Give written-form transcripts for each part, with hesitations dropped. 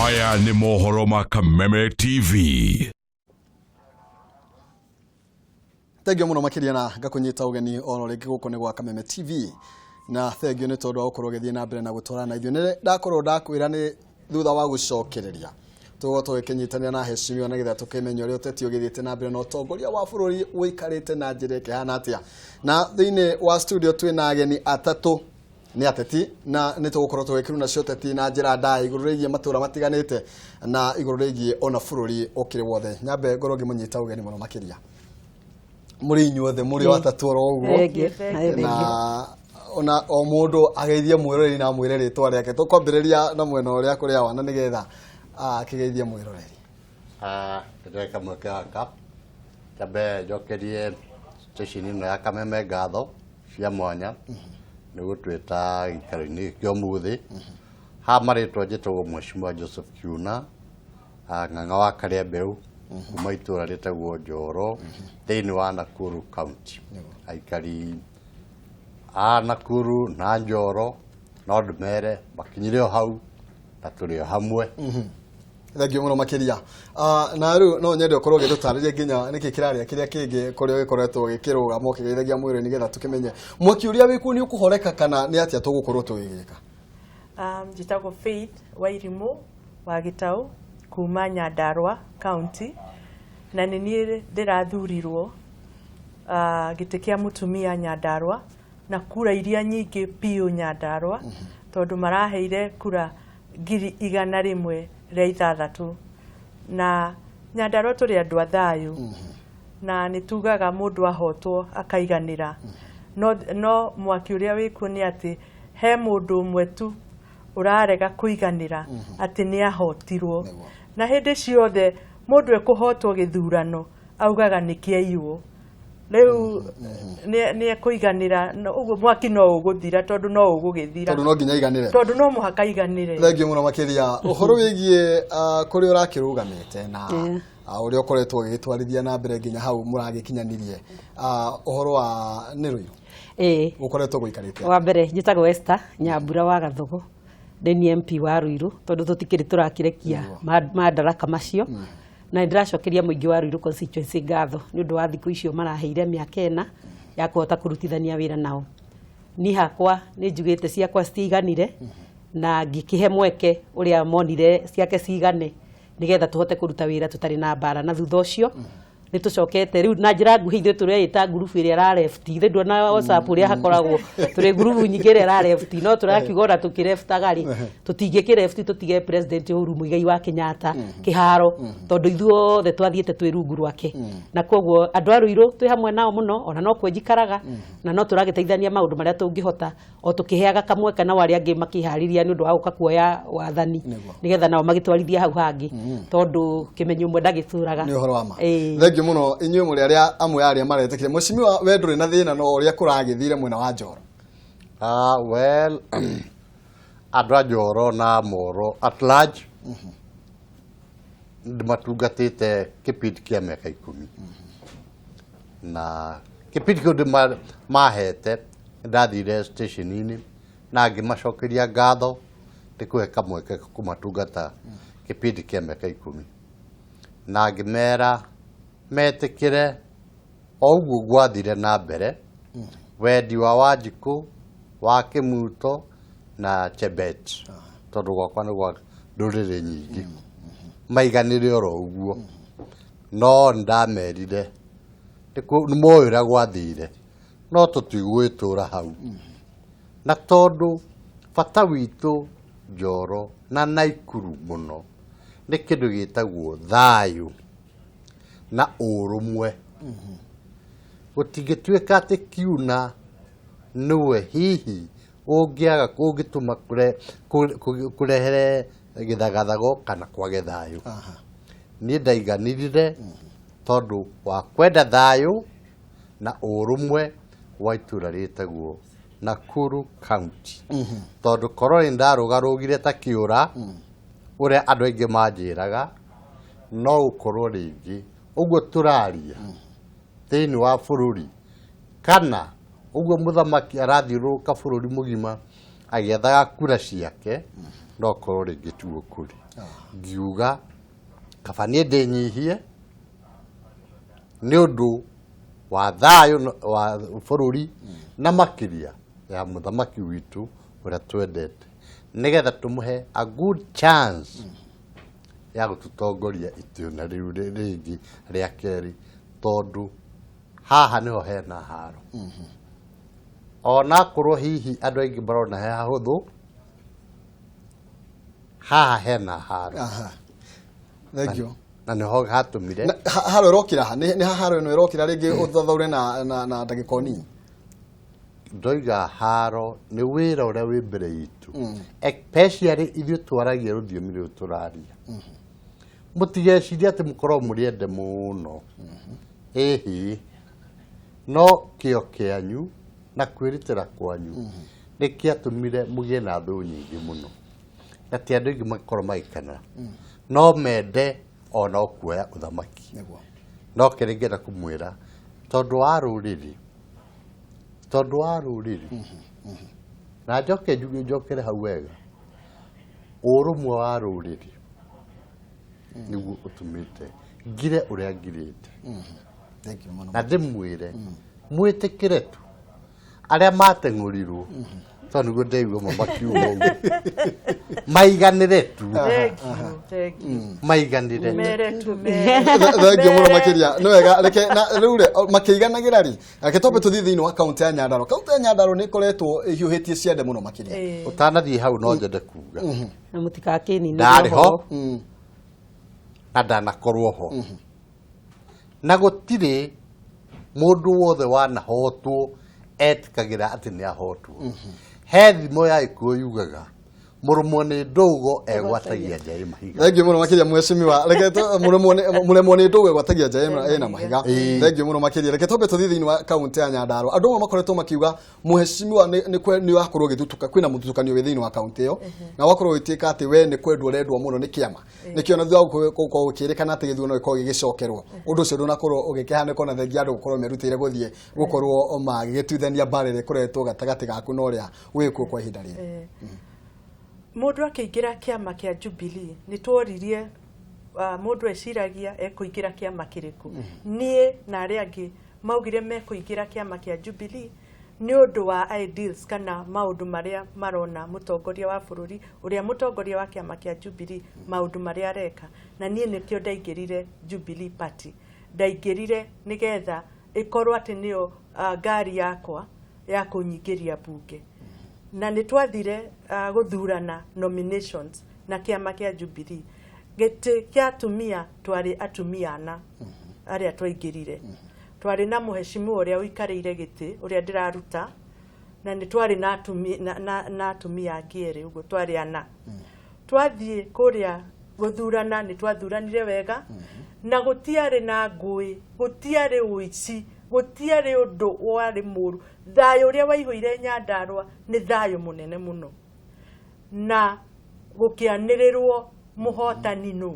Maya nĩ mohoro ma Kameme TV. Thengio muno makiria na ngakunyita ugeni ono ringi guko ni gwa Kameme TV na thengio ni tondu wa gukorwo githie na mbere na gutwarana ithio ni ndakorwo ndakwira ni thutha wa gucokereria tugo tugikinyitanira na heshimiwa na githa tukimenya uri uteti ugithiite na mbere na utongoria wa bururi uikarite na njire kihana atia na thiini wa studio twina ageni atatu ni ateti na nitugukorwo tugikiru na cio teti na njira ndai iguru rigie matura matiganite na iguru rigie ona bururi ukiri wothe nyambe ngoro ngimunyita ugeni muno makiria muri inyuothe muri watatu ro uguo na ona o mundu ageithie mwiroreri na mwire ritwa riake tukwambiriria na mwena uria kuria wana nigetha akigeithie mwiroreri ndeka mweka kap tabe jokerie station ino ya Kameme ngatho cia mwanya ni gutwita gikarini kyo muthi ha maritwa jitwo Mheshimiwa Joseph Kiuna ng'ang'a wa Kariambeu kuma itura ritagwo Njoro thiini wa Nakuru County aikari Nakuru na Njoro no ndumere bakinyire hau na turi hamwe thengio muno makiria na riu no nyende ukorwo gitutaririe nginya niki kiraria kiria kingi kuria gikoretwo gikiruga mo kigeithagia mwire nigetha tukimenye mwakiuria wiku ni ukuhoreka kana ni atia tugukorwo tugigika njitagwo Faith Wairimu wa Gitau kuma Nyandarua County na nini ndirathurirwo gite kia mutumia Nyandarua na kura iria nyingi piu Nyandarua tondu maraheire kura 100,000 na Nyandarua turi andu athayu na nitugaga mundu ahotwo akaiganira no mwaki uria wiku ni ati he mundu umwe tu urarega kuiganira ati ni ahotirwo na hindi ciothe mundu ekuhotwo githurano augaga ni kiaiwo riu ni kuiganira uguo mwaki no uguthira tondu no ugugithira tondu no nginya iganire tondu no muhaka iganire thengio muno makiria uhoro wigie kuri urakirugamite na uri ukoretwo gitwarithia na mbere nginya hau muragikinyanirie uhoro wa niruyo ukoretwo guikarite wa mbere njitagwo Esther Nyambura wa Gathugu ndeni MP wa Ruiru tondu tutikiri turakirekia madaraka macio na ndiracokeria muingi wa Ruiru constituency ngatho ni undu wa thiku icio maraheire miaka 4 ya kuhota kurutithania wira nao ni hakwa ni njugite ciakwa citiganire na ngikihe mweke uria monire ciake cigane nigetha tuhote kuruta wira tutari na bara na thutha ucio ni tucokete riu na njira nguhi ithu tureita group iria ra left ithu ndona WhatsApp uria hakoragwo turi group nyingi iria ra left no turakigora tukirefta gari tutige kirefti tutige president Uhuru Muigai wa Kenyatta kiharo tondu ithuothe twathiete twi rungu rwake na koguo andu a Ruiru twi hamwe nao muno ona no kwenjikaraga na no turagiteithania maundu maria tungihota o tukiheaga kamwe kana wari angi makihariria ni undu wa guka kuoya wathani nigetha nao magitwarithia hau hangi tondu kimenyo mwe ndagithuraga ni uhoro wa ma thengio muno inyuĩ muri aria amwe aria maretekire Mheshimiwa we nduri na thina no uria kuragithire mwena wa Njoro well andu a Njoro na Moro at large matungatite kipindi kia miaka 10 na kipindi kiu mahete ndathire stationi na ngimacokeria ngatho ndikuhe kamweke kumatungata kipindi kia miaka 10 na ngimera metikire oguo gwathire na mbere wendi wa Wanjiku wa Kimuto na Chebet tondu gwakwa ni gwa ndurire nyingi maiganire oro uguo no ndamerire ni moira gwathire no tutigwitura hau na tondu bata witu Njoro na Naikuru muno ni kindu gitagwo thayu na urumwe gutigituika ati Kiuna niwe hihi ungiaga kungituma kurehere githagathago kana kwage thayu ni ndaiganirire tondu wa kwenda thayu na urumwe wa itura ritagwo Nakuru County tondu koroni ndarugarugire ta Kiura uria andu aingi manjiraga no ukorwo ringi uguo turaria thiini wa bururi kana uguo muthamaki arathiuruka bururi mugima agĩethaga kura ciake no korwo rĩngĩ tuo kũrĩ ngiuga kaba niĩ ndĩnyihie nĩ ũndũ wa thayũ wa bũrũri na makĩria ya mũthamaki witũ ũrĩa twendete nĩgetha tũmũhe a good chance ya gũtũtongoria itĩũna rĩu rĩngĩ rĩa kerĩ tondũ haha nĩho hena haro ona korwo hihi andũ aingĩ marona he hahũthũ haha hena haro thank you na nĩho hatũmire haro ĩrokĩra ha nĩ haro ĩno ĩrokĩra rĩngĩ ũthathaure na ndagĩka nini ndoiga haro nĩ wĩra ũrĩa wĩ mbere itũ especially ithuĩ twaragia rũthiomi rũrũ tũraria mũtigecirie atĩ mũkorwo mũrĩende mũno ĩhĩ no kĩo kĩanyu na kwĩrutĩra kwanyu nĩkĩatũmire mũgĩe na thũ nyingĩ mũno na ti andũ aingĩ makorwo magĩkenera no mende ona kuoya ũthamaki no kĩrĩa ingĩenda kũmwĩra tondũ wa rũrĩrĩ na njokere hau wega ũrũmwe wa rũrĩrĩ nĩguo ũtũmĩte ngire ũrĩa ngirĩte na ndĩmwĩre mwĩtĩkĩre tu arĩa mateng'ũrirwo tondũ nĩguo ndaigua makiuga ũguo maiganĩre tu maiganĩre thengiũ mũno makĩria nĩ wega reke na rĩu makĩiganagĩra rĩ reke twambe tũthiĩ thĩinĩ wa kaunti ya Nyandarua kaunti ya Nyandarua nĩ ĩkoretwo ĩhiũhĩtie ciande mũno makĩria ũtanathiĩ hau no nyende kuga na mũtikakĩninĩre ndarĩ ho na ndanakorwo ho na gũtirĩ mũndũ wothe wanahotwo etĩkagĩra atĩ nĩ ahotwo he thimo ya Gĩkũyũ yugaga mũrũmwo nĩ ndũgo egwatagia njaĩ mahiga thengiũ mũno makĩria mwecimiwa reke mũremwo nĩ ndũgo egwatagia njaĩ ĩna mahiga thengiũ mũno makĩria reke twambe tũthiĩ thĩinĩ wa kaunti ya Nyandarua andũ amwe makoretwo makiuga mũhecimiwa nĩ wakorwo ũgĩthutuka kwĩna mũtutukanio wĩ thĩinĩ wa kaunti ĩyo na wakorwo ũgĩtuĩka atĩ we nĩ kwendwo ũrendwo mũno nĩ kĩama nĩkĩo na thutha gũkorwo gũkĩrĩkana atĩ gĩthuurano gĩkorwo gĩgĩcokerwo ũndũ ũcio ndũnakorwo ũgĩkĩhanĩka na thengia andũ gũkorwo merutĩire gũthiĩ gũkorwo magĩgĩtuithania mbarĩ ĩrĩa ĩkoretwo gatagatĩ gaku na ũrĩa wĩkuo kwa ihinda rĩrĩ mũndũ akĩingĩra kĩama kĩa Jubilee nĩ tworirie mũndũ eciragia ekũingĩra kĩama kĩrĩkũ niĩ na arĩa angĩ maugire mekũingĩra kĩama kĩa Jubilee nĩ ũndũ wa ideals kana maũndũ marĩa marona mũtongoria wa bũrũri ũrĩa mũtongoria wa kĩama kĩa Jubilee maũndũ marĩa areka na niĩ nĩkĩo ndaingĩrire Jubilee Party ndaingĩrire nĩgetha ĩkorwo atĩ nĩyo ngari yakwa ya kũnyingĩria bunge na nĩ twathire gũthurana nominations na kĩama kĩa Jubilee gĩtĩ kĩa atumia twarĩ atumia ana arĩa twaingĩrire twarĩ na mũhecimiwa ũrĩa ũikarĩire gĩtĩ ũrĩa ndĩraruta na nĩ twarĩ na atumia angĩ erĩ ũguo twarĩ ana twathiĩ kũrĩa gũthurana nĩ twathuranire wega na gũtiarĩ na ngũĩ gũtiarĩ ũici gũtiarĩ ũndũ warĩ mũru thayũ ũrĩa waihũire Nyandarua nĩ thayũ mũnene mũno na gũkĩanĩrĩrwo mũhotani nũ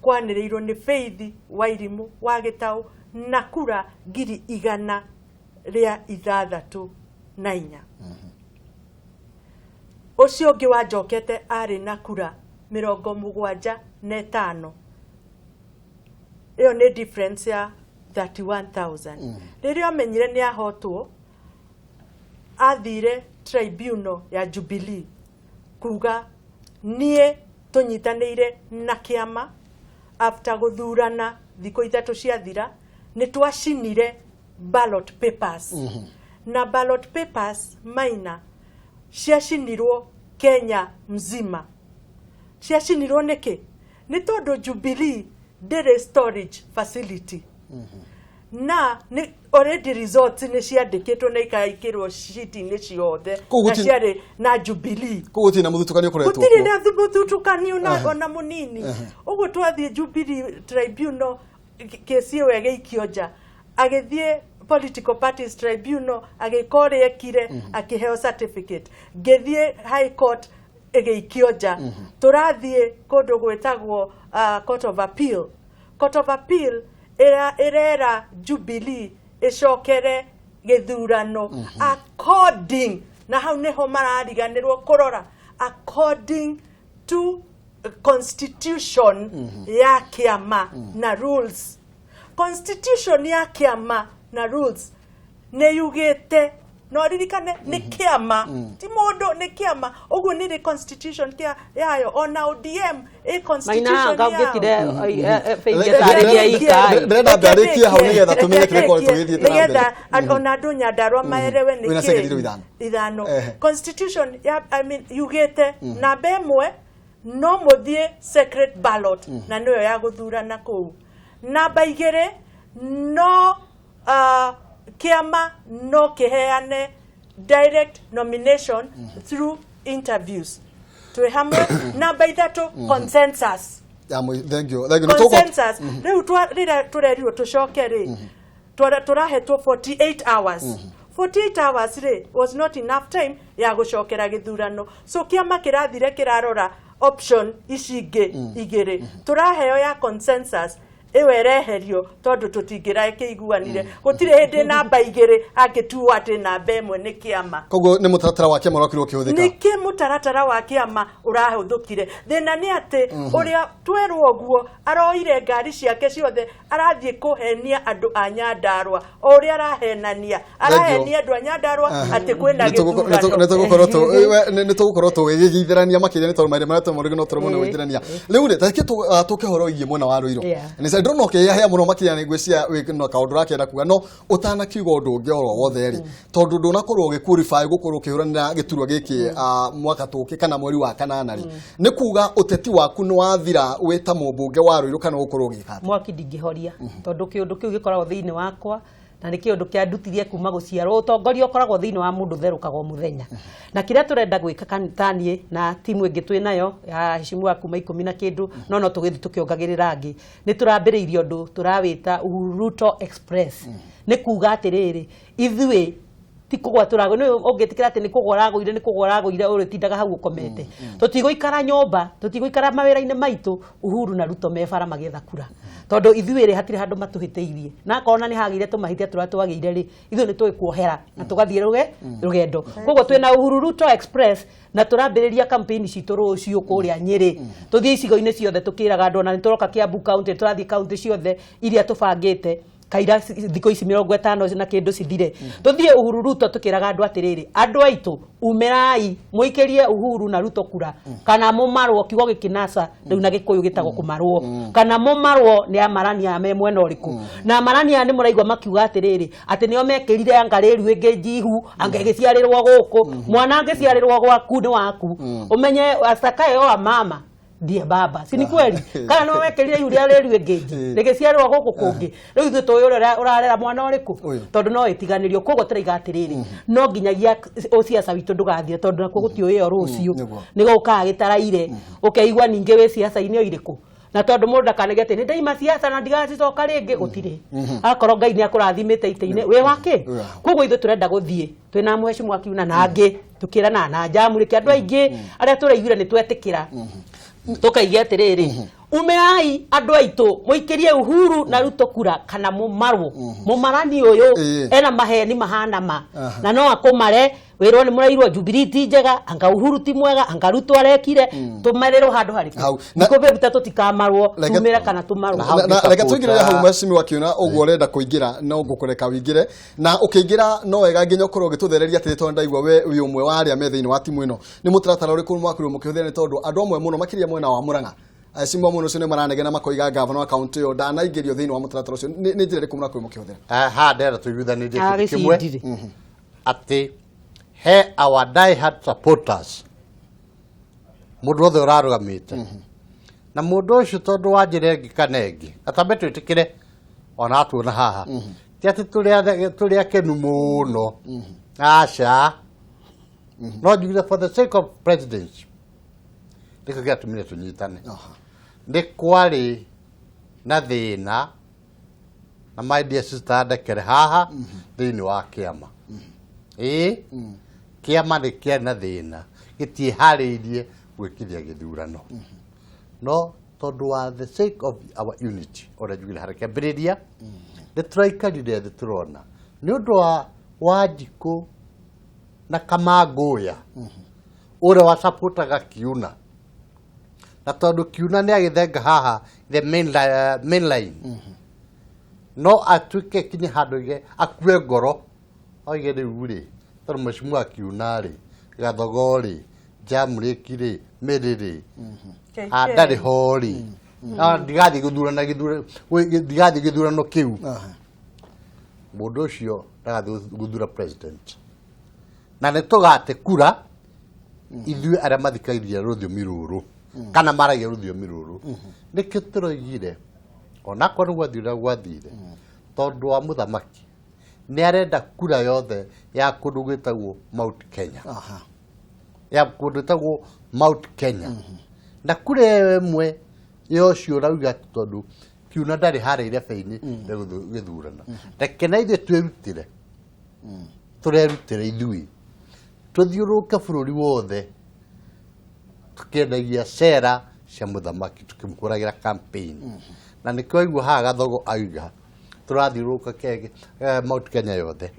kwanĩrĩirwo nĩ Faith Wairimu wa Gĩtaũ na kura 164 ũcio ũngĩ wanjokete arĩ na kura 75 ĩyo nĩ difference ya 31,000 rĩrĩa amenyire nĩ ahotwo athire tribunal ya Jubilee kuga niĩ tũnyitanĩire na kĩama after gũthurana thikũ 3 ciathira nĩ twacinire ballot papers na ballot papers maina ciacinirwo Kenya mzima ciacinirwo nĩkĩ nĩ tondũ Jubilee ndĩrĩ storage facility na nĩ already results nĩ ciandĩkĩtwo na ikaikĩrwo sheet-inĩ ciothe na ciarĩ na Jubilee gũtirĩ na mũthutũkanio ũkoretwo gũtirĩ na mũthutũkanio ona mũnini ũguo twathiĩ Jubilee tribunal kesi ĩyo ĩgĩikio nja agĩthiĩ political parties tribunal agĩka ũrĩa ekire akĩheo certificate ngĩthiĩ high court ĩgĩikio nja tũrathiĩ kũndũ gwĩtagwo court of appeal ĩrera Jubilee ĩcokere gĩthurano according na hau neho marariganirwo kurora according to constitution ya kiama na rules. Constitution ya kiama na rules ne yugete no ririkane ni kiama ti mundu ni kiama uguo ni constitution kia yayo ona ODM constitution yayo ngagitire feige ika ndenda ndarikia hau nigetha tumenye kire kwa tugithie nigetha ona andu Nyandarua maerewe ni ithano constitution ya yugete namba imwe no muthie secret ballot na niyo ya guthurana kuu. Namba igiri no kiama no kiheane direct nomination through interviews. Tuwe hamwe. Namba ithatu consensus. Thank you. Consensus. Riu turerirwo tucoke ri turahetwo 48 hours. 48 hours ri was not enough time ya gucokera githurano. So kiama kirathire kirarora option ici igiri turaheo ya consensus ewereherio tondu tutingira ikiguanire gutire hindi namba igiri angituwa ati namba imwe ni kiama. Koguo ni mutaratara wa kiama rokiro kihuthika niki mutaratara wa kiama urahuthukire thina ni ati uria twerwo guo aroire ngari ciake ciothe arathie kuhenia andu a Nyandarua uria arahenania andu a Nyandarua ati kwenda githurano nitugukorwo tugigithirania makiria ni tondu maire maratwa murigo no turumone withirania riu ni take tukihoro igie mwena wa Ruiru ni ndrono ke ya muno makiria ni ngwisia no kaundu rakenda kuga no utana kiugo undu ungi oro wothe ri tondu ndunakorwo gikurify gukorwo kihuranira giturwa giki mwaka tuki kana mweri wa kanana ri ni kuga uteti waku ni wathira wita mumbunge wa Ruiru kana gukorwo gikata mwaki ndingihoria tondu kiundu kiu gikoragwo thiini wakwa na nä kä å ndå kä andutirie kuma gå ciarwo å tongoria å koragwo thä inä wa må ndå therå må thenya na kä rä a tå renda gwä ka kanitaniä na timu ä ngä twä nayo ya hicimua kuma 10 na kä ndå no tå gä thi tå kä ongagä rä ra ngä nä tå rambä rä irie å ndå tå rawä ta Ruto Express nä kuga atä rä rä ithuä ti kugwaturago no ungitikira ati ni kugwaragoire ni kugwaragoire uri tindaga hau ukomete tutigũikara nyomba tutigũikara mawĩra-inĩ maitu Uhuru na Ruto mebara magetha kura tondu ithuĩ hatire handu matuhĩtĩirie na akona ni hagire tumahĩtia turatwagĩire ri ithuĩ ni twĩkuohera na tugathiĩ rugendo koguo twĩna Uhuru Ruto Express na turambĩrĩria campaign citũ rũciũ kũrĩa Nyĩrĩ tuthie icigo-inĩ ciothe tukĩraga andũ na nĩtũroka Kiambu county turathiĩ county ciothe iria tũbangĩte kaira thikũ ici 50 na kindu cithire tuthie Uhuru Ruto tukiraga andu atiriri andu aitu umirai muikirie Uhuru na Ruto kura kana mumarwo kiugo gikinasa riu na gikuyu gitagwo kumarwo kana mumarwo ni amarania me mwena uriku na amarania ni muraigwa makiuga atiriri ati nio mekirire angariru ingi njihu angegiciarirwo guku mwana angiciarirwo gwaku ni waku umenye astakayo wa mama die baba si ni kweli kana no wekerire yuria reru engeji negeciarwo guku kungi riu ithu toyo urarera mwana uriku tondu no itiganirio kogo tiraiga atiriri no nginyagia ociaca witu ndugathie tondu nakuo gutioyo rucio nigo ukaga gitaraire ukeigwa ninge we ciaca-ini iriku na tondu mundu akanege ati ni ndaima ciaca na ndigacicoka ringi gutire akorwo Ngai ni akurathimite ite-ini we wake kogo ithu turenda guthie twina muheshimu akiuna na angi tukirana na njamurike andu aingi aria turaiguire ni twetikira tukaigia atiriri umeai andu aitu muikirie Uhuru na Ruto kura kana mumarwo mumarani uyu ena maheni mahana ma na no akomare wirwo ni murairwo Jubilee ti njega anga Uhuru ti mwega anga Ruto arekire tumarero handu hariku nikobe butatu tikamarwo tumira kana tumarwo na reka twigire hau macimi wakiuna uguo urenda kuingira no ngukureka wingire na ukiingira no wega nginya ukorwo gituthereria ati tondu ndaigwa we umwe wa aria me thiini wa timu ino ni mutaratara uriku mwakiru mukihuthira ni tondu andu amwe muno makiria mwena wa Murang'a Simba muno cine maranegena makoiga governor wa county yo ndanaingĩrio thĩinĩ wa mũtaratara ũcio nĩ njĩra ĩrĩkũ mũrakwĩ mũkĩhũthĩra ha ndera tuiguithanĩrie kimwe atĩ he our die hard supporters mũndũ othe ũrarũgamĩte na mũndũ ũcio tondũ wa njĩra ĩngĩ kana ĩngĩ atambe twĩtĩkĩre ona atuona haha ti atĩ tũrĩ akenu mũno aca no njugire for the sake of presidency ndiko gĩatũmire tũnyitane nĩ kwarĩ na thĩna na my dear sister ndekere haha thĩinĩ wa kĩama kĩama nĩ kĩarĩ na thĩna gĩtiĩharĩirie gwĩkithia gĩthurano no tondu wa the sake of our unity ora njugire harĩ kĩambĩrĩria nĩ tũraikarire thĩ tũrona nĩ ũndũ wa Wanjikũ na Kamangũya ũrĩa wasapotaga Kiuna na tondũ Kiuna nĩ agĩthenga haha the main line no atuĩke kinyi handũ ige akue ngoro oige rĩu rĩ tondũ mheshimiwa Kiuna rĩ Gathogo rĩ Jamrĩki rĩ Mĩrĩ rĩ ndarĩ ho rĩ ndigathiĩ gĩthurano kĩu mũndũ ũcio ndagathiĩ gũthura president na nĩ tũgate kura ithuĩ arĩa mathikagĩrĩria rũthiomi rũrũ kana maragia rũthiomi rũrũ nĩkĩo tũroigire onakorwo nĩ gwathire gwathire tondũ wa mũthamaki nĩ arenda kura yothe ya kũndũ gwĩtagwo Mount Kenya ya kũndũ gwĩtagwo Mount Kenya na kura ĩmwe yocio rauga tondũ Kiuna ndarĩ harĩa irebe-inĩ gĩthurana reke na ithuĩ tũrerutĩra ithuĩ tũthiũrũrũke bũrũri wothe tũkĩendagia cera cia mũthamaki tũkĩmũkũragĩra campaign na nĩkĩo aigua haha Gathogo auga tũrathiũrũrũka Mount Kenya yothe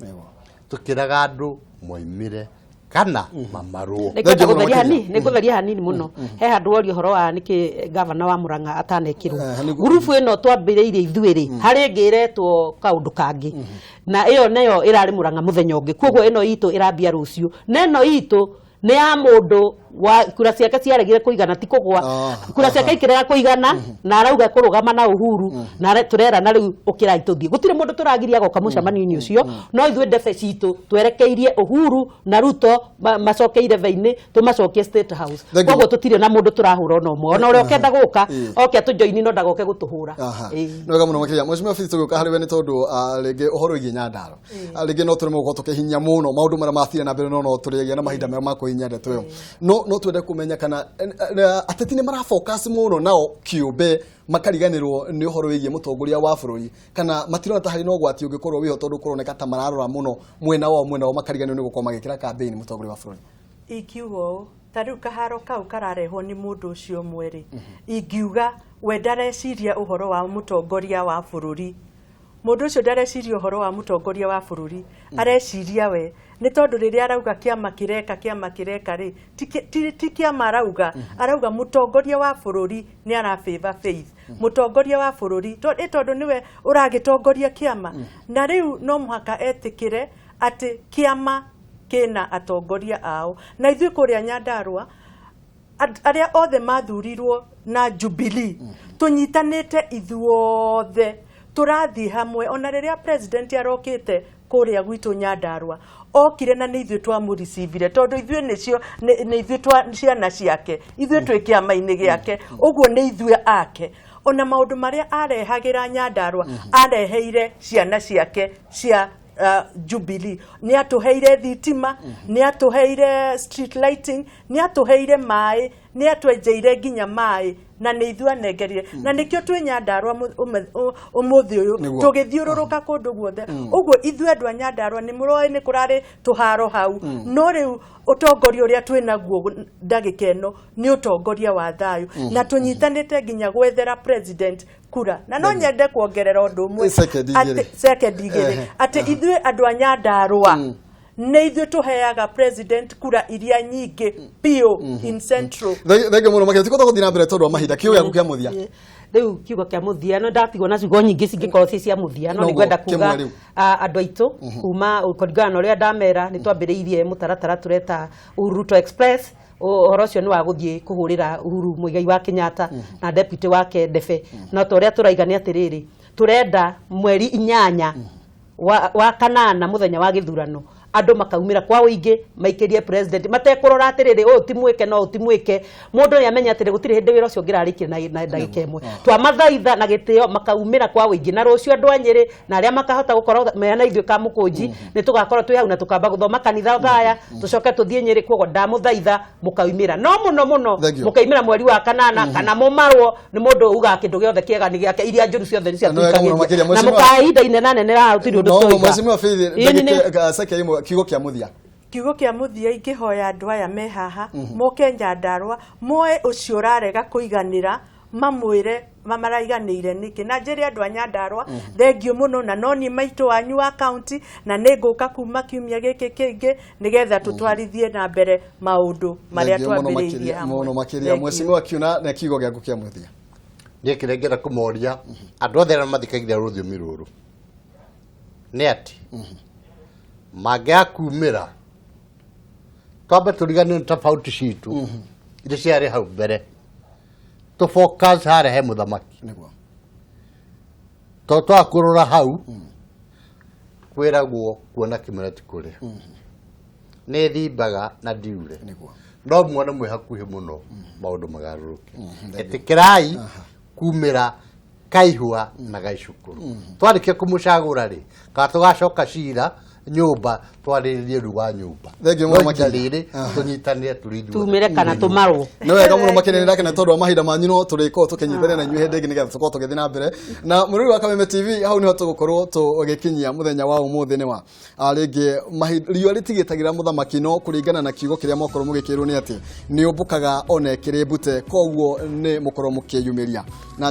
tũkĩraga andũ moimire kana mamarwo nĩ gũtheria hanini mũno he handũ worio horo wa nĩkĩ gavana wa Murang'a atanekirwo gurubu ĩno twambĩrĩirie ithuĩ harĩ ngĩretwo kaũndũ kangĩ na ĩyo nayo ĩrarĩ Murang'a mũthenya ũngĩ koguo ĩno itũ ĩrambia rũciũ na ĩno itũ nĩ ya mũndũ wa kura ciake ciaregire kũigana ti kũgwa kura ciake ikĩrega kũigana na arauga kũrũgama na Uhuru na turera na rĩu ũkĩrai tũthiĩ gũtirĩ mũndũ tũragiria goka mũcemanio-inĩ ũcio no ithuĩ ndebe citũ twerekeirie Uhuru na Ruto macokeire thĩ-inĩ tũmacokie State House koguo tũtirĩ na mũndũ tũrahũra ona ũmwe ona ũrĩa ũkenda gũka oke tũjoini no ndagoke gũtũhũra nĩwega mũno makĩria mheshimiwa Fitz tũgĩũka harĩ we nĩ tondũ rĩngĩ ũhoro wĩgiĩ Nyandarua rĩngĩ no tũrĩmwe gũkorwo tũkĩhinya mũno maũndũ marĩa mathire na mbere no tũrĩgĩa na mahinda marĩa ma kũhinya ndeto ĩyo no twende kumenya kana ateti nĩ marafocus mũno nao kĩũmbe makariganĩrwo nĩ ũhoro wĩgiĩ mũtongoria wa bũrũri kana matirona ta harĩ na ũgwati ũngĩkorwo wĩho tondũ kũroneka ta mararora mũno mwena wao makariganĩrwo nĩ gũkorwo magĩkĩra campaign mũtongoria wa bũrũri ikiugo ta rĩu kaharo kau kararehwo nĩ mũndũ ũcio mwerĩ ingiuga we ndareciria ũhoro wa mũtongoria wa bũrũri mũndũ ũcio ndareciria ũhoro wa mũtongoria wa bũrũri areciria we nĩ tondũ rĩrĩa arauga kĩama kĩreka rĩ ti kĩama arauga mũtongoria wa bũrũri nĩ arafavor faith mũtongoria wa bũrũri tondũ nĩwe ũragĩtongoria kĩama na rĩu no mũhaka etĩkĩre atĩ kĩama kĩna atongoria ao na ithuĩ kũrĩa Nyandarua arĩa othe mathurirwo na Jubilee tũnyitanĩte ithuothe tũrathiĩ hamwe ona rĩrĩa president arokĩte kũrĩa gwitũ Nyandarua okire na nĩ ithuĩ twamũricivire tondũ ithuĩ nĩ ithuĩ ciana ciake ithuĩ twĩ kĩama-inĩ gĩake ũguo nĩ ithuĩ ake ona maũndũ marĩa arehagĩra Nyandarua areheire ciana ciake cia Jubilee nĩ atũheire thitima nĩ atũheire street lighting nĩ atũheire maĩ nĩ atwenjeire nginya maĩ na nĩ ithuĩ anengerire na nĩkĩo twĩ Nyandarua ũmũthĩ ũyũ tũgĩthiũrũrũka kũndũ guothe ũguo ithuĩ andũ a Nyandarua nĩ mũroĩ nĩ kũrarĩ tũharo hau no rĩu ũtongoria ũrĩa twĩ naguo ndagĩka ĩno nĩ ũtongoria wa thayũ na tũnyitanĩte nginya gwethera president kura na no nyende kuongerera ũndũ ũmwe second igĩrĩ atĩ ithuĩ andũ a Nyandarua nĩ ithuĩ tũheaga president kura iria nyingĩ pio in central thenge mũno makĩria tikotha gũthiĩ na mbere tondũ wa mahinda kiugo gĩaku kĩa mũthia rĩu kiugo kĩa mũthia no ndatigwo na ciugo nyingĩ cingĩkorwo ci cia mũthia no nĩngwenda kuga andũ aitũ kuma kũringana na ũrĩa ndamera nĩ twambĩrĩirie mũtaratara tũreta Uhuru Ruto Express ũhoro ũcio nĩ wa gũthiĩ kũhũrĩra Uhuru Muigai wa Kenyatta na deputy wake Ndebe no ta ũrĩa tũraiga nĩ atĩrĩrĩ tũrenda mweri 8 wa kanana mũthenya wa gĩthurano andũ makaumĩra kwa ũingĩ maikĩrie president matekũrora atĩrĩrĩ ũyũ ti mwĩke no ti mwĩke mũndũ nĩ amenya atĩrĩ gũtirĩ hĩndĩ wĩra ũcio ũngĩrarĩkire na ndagĩka ĩmwe twamathaitha na gĩtĩo makaumĩra kwa ũingĩ na rũciũ andũ a Nyĩrĩ na arĩa makahota gũkorwo mena ithuĩ Kamũkũnji nĩ tũgakorwo twĩ hau na tũkamba gũthoma kanitha thaya tũcoke tũthiĩ Nyĩrĩ koguo ndamũthaitha mũkaumĩra no mũno mũkaumĩra mweri wa kanana kana mũmarwo nĩ mũndũ uga kĩndũ gĩothe kĩega nĩ gĩake iria njũru ciothe nĩ ciatuĩkagĩria na mũkahinda inene nene ra ũtirĩ ũndũ tũiga kiugo kĩa mũthia kiugo kĩa mũthia ingĩhoya andũ aya me haha moke Nyandarua moe ũcio ũrarega kũiganĩra mamwire mamaraiganĩire nĩkĩ na njĩre andũ a Nyandarua thengiũ mũno na no ni maitũ wanyu wa county na nĩ ngũka kuma kiumia gĩkĩ kĩngĩ nĩgetha tũtwarithie na mbere maũndũ marĩa twambĩrĩirie hamwe. Mũno makĩria Mheshimiwa Kiuna na kiugo gĩaku kĩa mũthia. Niĩ kĩrĩa ngĩenda kũmoria andũ othe arĩa mathikagĩrĩria rũthiomi rũrũ nĩ atĩ mangĩaga kumĩra twambe tũriganĩrwo nĩ tofauti citũ iria ciarĩ hau mbere to focus harĩa he mũthamaki to twakũrora hau kwĩragwo kuona kĩmera ti kũrĩa nĩ thimbaga na ndiure no mwana mwĩ hakuhĩ mũno maũndũ magarũrũke ĩtĩkĩrai kumĩra kaihua na gaicukuru twarĩkia kũmũcagũra rĩ kana tũgacoka cira nyũmba twarĩrĩrie ruga nyũmba thengio mũno makĩria tũnyitanĩre tũrĩithio tumire kana tumarwo nĩ wega mũno makĩria ndake na tondũ wa mahinda manyu no tũrĩkorwo tũkĩnyitana na inyuĩ hĩndĩ ĩngĩ nĩgetha tũkorwo tũgĩthiĩ na mbere na mũrũri wa Kameme TV hau nĩho tũgũkorwo tũgĩkinyia mũthenya wa ũmũthĩ nĩ wa rĩngĩ riũa rĩtigĩtagĩra mũthamaki no kũringana na kiugo kĩrĩa mokorwo mũgĩkĩrwo nĩ atĩ nĩ ũmbũkaga ona kĩrĩ mbute koguo nĩ mũkorwo mũkĩyumĩria na